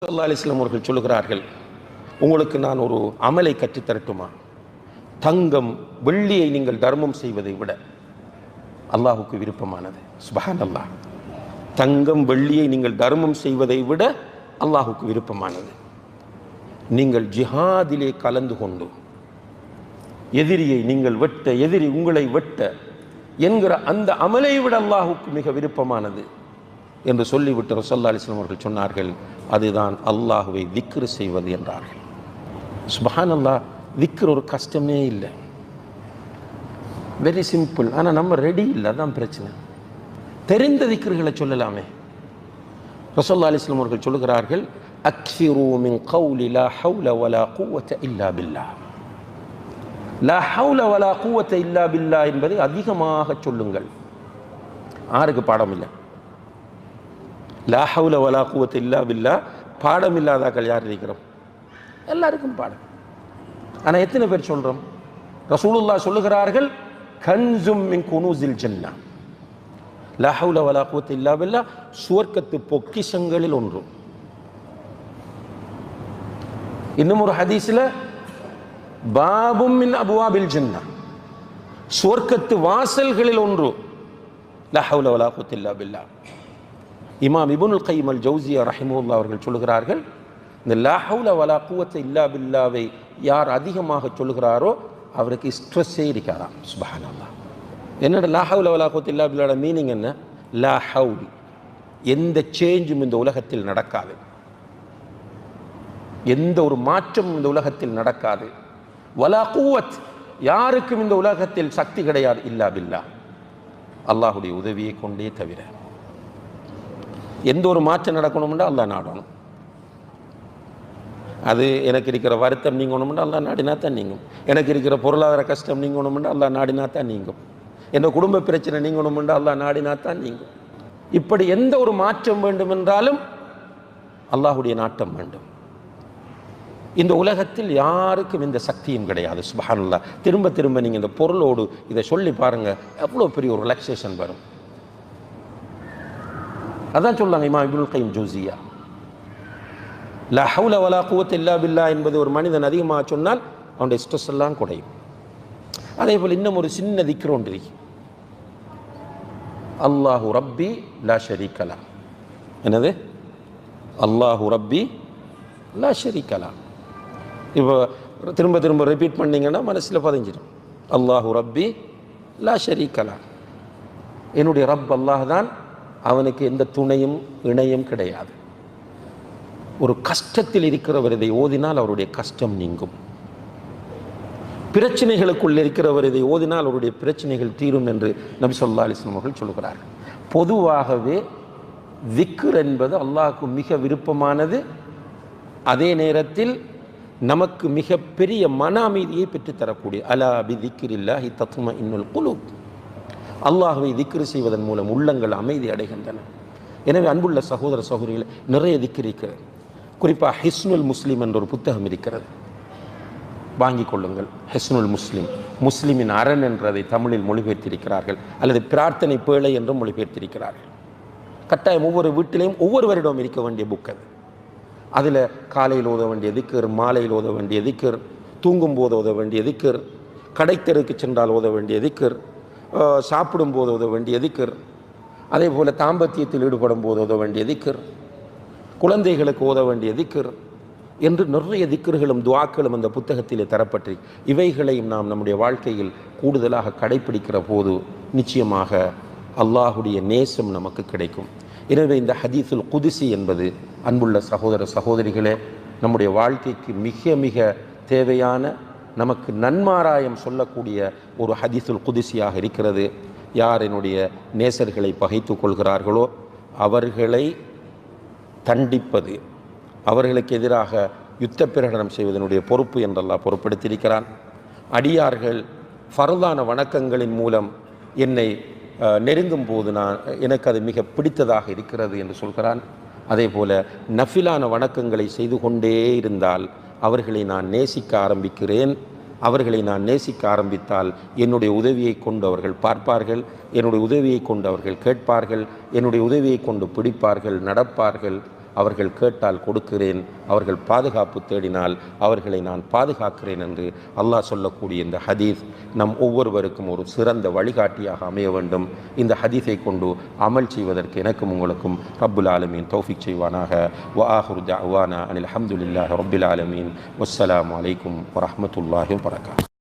ஸல்லல்லாஹு அலைஹி வஸல்லம் அவர்கள் சொல்லுகிறார்கள், உங்களுக்கு நான் ஒரு அமலை கற்றுத்தரட்டுமா? தங்கம் வெள்ளியை நீங்கள் தர்மம் செய்வதை விட அல்லாஹுக்கு விருப்பமானது. சுப்ஹானல்லாஹ். தங்கம் வெள்ளியை நீங்கள் தர்மம் செய்வதை விட அல்லாஹுக்கு விருப்பமானது. நீங்கள் ஜிஹாதிலே கலந்து கொண்டு எதிரியை நீங்கள் வெட்ட, எதிரி உங்களை வெட்ட என்கிற அந்த அமலை விட அல்லாஹுக்கு மிக விருப்பமானது என்று சொல்லிவிட்டு ரசூலுல்லாஹி அலைஹி வஸல்லம் அவர்கள் சொன்னார்கள், அதுதான் அல்லாஹுவை திக்ர் செய்வது என்றார்கள். சுப்ஹானல்லாஹ். திக்ர் ஒரு கஷ்டமே இல்லை, வெரி சிம்பிள். ஆனால் நம்ம ரெடி இல்லை, அதான் பிரச்சனை. தெரிந்த திக்ர்களை சொல்லலாமே. ரசூலுல்லாஹி அலைஹி வஸல்லம் அவர்கள் சொல்லுகிறார்கள், அக்ஸிரு மின் கௌலி லா ஹவுல வலா குவத இல்லா பில்லாஹ். லா ஹவுல வலா குவத இல்லா பில்லாஹ் என்பதை அதிகமாக சொல்லுங்கள். ஆருக்கு பாடம் இல்லை? லா ஹவுல வலா குவத்த இல்லா பில்லாஹ் பாடம் இல்லாதாக்கள் யார் இருக்கிறோம்? எல்லாருக்கும் பாடம். ஆனால் எத்தனை பேர் சொல்கிறோம்? ரசூலுல்லாஹ் சொல்லுகிறார்கள், கன்ஸும் மின் குனூஸில் ஜன்னah. லா ஹவுல வலா குவத்த இல்லா பில்லாஹ் சுவர்க்கத்து பொக்கிஷங்களில் ஒன்று. இன்னும் ஒரு ஹதீஸில் பாபும் மின் அபுவாபில் ஜன்னah, சுவர்க்கத்து வாசல்களில் ஒன்று. லா ஹவுல வலா குவத்த இல்லா பில்லாஹ். இமாம் இப்னுல் கய்யிம் அல் ஜௌஸியா ரஹிமஹுல்லாஹ் அவர்கள் சொல்லுகிறார்கள், இந்த லா ஹவுல வலா குவத்த இல்லா பில்லாவை யார் அதிகமாக சொல்லுகிறாரோ அவருக்கு ஸ்ட்ரெஸ்ஸே இருக்காராம். சுப்ஹானல்லாஹ். என்னோட லா ஹவுல வலா குவத்த இல்லா பில்லாவோட மீனிங் என்ன? லா ஹவுல், எந்த சேஞ்சும் இந்த உலகத்தில் நடக்காது, எந்த ஒரு மாற்றமும் இந்த உலகத்தில் நடக்காது. வலா குவத், யாருக்கும் இந்த உலகத்தில் சக்தி கிடையாது இல்லா பில்லாஹ், அல்லாஹுடைய உதவியை கொண்டே தவிர. எந்த ஒரு மாற்றம் நடக்கணும்னா அல்லாஹ் நாடணும். அது எனக்கு இருக்கிற வருத்தம் நீங்கணும்னா அல்லாஹ் நாடினா தான் நீங்கும். எனக்கு இருக்கிற பொருளாதார கஷ்டம் நீங்கணும்னா அல்லாஹ் நாடினா தான் நீங்கும். என் குடும்ப பிரச்சனை நீங்கணும்னா அல்லாஹ் நாடினா தான் நீங்கும். இப்படி எந்த ஒரு மாற்றம் வேண்டும் என்றாலும் அல்லாஹுடைய நாட்டம் வேண்டும். இந்த உலகத்தில் யாருக்கும் இந்த சக்தியும் கிடையாது. சுப்ஹானல்லாஹ். திரும்ப திரும்ப நீங்கள் இந்த பொருளோடு இதை சொல்லி பாருங்க, எவ்வளோ பெரிய ஒரு ரிலாக்ஸேஷன் வரும். அதான் சொல்லாங்க இமாம் இப்னுல் கய்யிம் ஜௌஸியா, லா ஹவுல வலா குவத்த இல்லா பில்லாஹ் என்பது ஒரு மனிதன் அதிகமாக சொன்னால் அவனுடைய ஸ்ட்ரெஸ் எல்லாம் குறையும். அதே போல் இன்னும் ஒரு சின்ன திக்ர் ஒன்று இருக்கு, அல்லாஹு ரப்பி லா ஷரீக லஹ். என்னது? அல்லாஹு ரப்பி லா ஷரீக லஹ். இப்போ திரும்ப திரும்ப ரிப்பீட் பண்ணிங்கன்னா மனசில் பதிஞ்சிடும். அல்லாஹு ரப்பி லா ஷரீக லஹ். என்னுடைய ரப் அல்லாஹ் தான், அவனுக்கு எந்த துணையும் இணையும் கிடையாது. ஒரு கஷ்டத்தில் இருக்கிறவர் இதை ஓதினால் அவருடைய கஷ்டம் நீங்கும். பிரச்சனைகளுக்குள் இருக்கிறவர் இதை ஓதினால் அவருடைய பிரச்சனைகள் தீரும் என்று நபி ஸல்லல்லாஹு அலைஹி வஸல்லம் அவர்கள் சொல்கிறார்கள். பொதுவாகவே திக்ர் என்பது அல்லாஹ்வுக்கு மிக விருப்பமானது. அதே நேரத்தில் நமக்கு மிக பெரிய மன அமைதியை பெற்றுத்தரக்கூடிய, அலா பி திக்ரில்லாஹி தத்மஇன்னுல் குலூப். அல்லாஹ்வை திக்ர் செய்வதன் மூலம் உள்ளங்கள் அமைதி அடைகின்றன. எனவே அன்புள்ள சகோதர சகோதரிகளை, நிறைய திக்ர் இருக்கிறது. குறிப்பாக ஹிஸ்னுல் முஸ்லிம் என்ற ஒரு புத்தகம் இருக்கிறது, வாங்கிக் கொள்ளுங்கள். ஹிஸ்னுல் முஸ்லிம், முஸ்லிமின் அரண் என்றதை தமிழில் மொழிபெயர்த்திருக்கிறார்கள், அல்லது பிரார்த்தனை பேழை என்றும் மொழிபெயர்த்திருக்கிறார்கள். கட்டாயம் ஒவ்வொரு வீட்டிலையும் ஒவ்வொருவரிடம் இருக்க வேண்டிய புக் அது. அதில் காலையில் ஓத வேண்டிய திக்ர், மாலையில் ஓத வேண்டிய திக்ர், தூங்கும் போது ஓத வேண்டிய திக்ர், கடைத்தெருக்கு சென்றால் ஓத வேண்டிய திக்ர், சாப்பிடும் போது ஓத வேண்டிய திக்ர், அதே போல் தாம்பத்தியத்தில் ஈடுபடும் போது ஓத வேண்டிய திக்ர், குழந்தைகளுக்கு ஓத வேண்டிய திக்ர் என்று நிறைய திக்ர்களும் துஆக்களும் அந்த புத்தகத்திலே தரப்பட்டு, இவைகளையும் நாம் நம்முடைய வாழ்க்கையில் கூடுதலாக கடைப்பிடிக்கிற போது நிச்சயமாக அல்லாஹுடைய நேசம் நமக்கு கிடைக்கும். எனவே இந்த ஹதீஸுல் குதுசி என்பது அன்புள்ள சகோதர சகோதரிகளே, நம்முடைய வாழ்க்கைக்கு மிக மிக தேவையான, நமக்கு நன்மாராயம் சொல்லக்கூடிய ஒரு ஹதீஸுல் குதுசியாக இருக்கிறது. யார் என்னுடைய நேசர்களை பகைத்து கொள்கிறார்களோ அவர்களை தண்டிப்பது, அவர்களுக்கு எதிராக யுத்த பிரகடனம் செய்வதனுடைய பொறுப்பு என்றெல்லாம் பொறுப்படுத்தியிருக்கிறான். அடியார்கள் ஃபர்தான வணக்கங்களின் மூலம் என்னை நெருங்கும் போது எனக்கு அது மிக பிடித்ததாக இருக்கிறது என்று சொல்கிறான். அதே போல் நஃபிலான வணக்கங்களை செய்து கொண்டே இருந்தால் அவர்களை நான் நேசிக்க ஆரம்பிக்கிறேன். அவர்களை நான் நேசிக்க ஆரம்பித்தால் என்னுடைய உதவியை கொண்டு அவர்கள் பார்ப்பார்கள், என்னுடைய உதவியை கொண்டு அவர்கள் கேட்பார்கள், என்னுடைய உதவியை கொண்டு பிடிப்பார்கள், நடப்பார்கள். அவர்கள் கேட்டால் கொடுக்கிறேன், அவர்கள் பாதுகாப்பு தேடினால் அவர்களை நான் பாதுகாக்கிறேன் என்று அல்லாஹ் சொல்லக்கூடிய இந்த ஹதீஸ் நம் ஒவ்வொருவருக்கும் ஒரு சிறந்த வழிகாட்டியாக அமைய வேண்டும். இந்த ஹதீஸை கொண்டு அமல் செய்வதற்கு எனக்கும் உங்களுக்கும் ரப்புல் ஆலமீன் தௌஃபீக் செய்வானாக. வ ஆஹிரு தஅவானா அனில் ஹம்துலில்லாஹி ரப்பில் ஆலமீன். வஸ்ஸலாமு அலைக்கும் வரஹ்மத்துல்லாஹி வபரகாத்துஹு.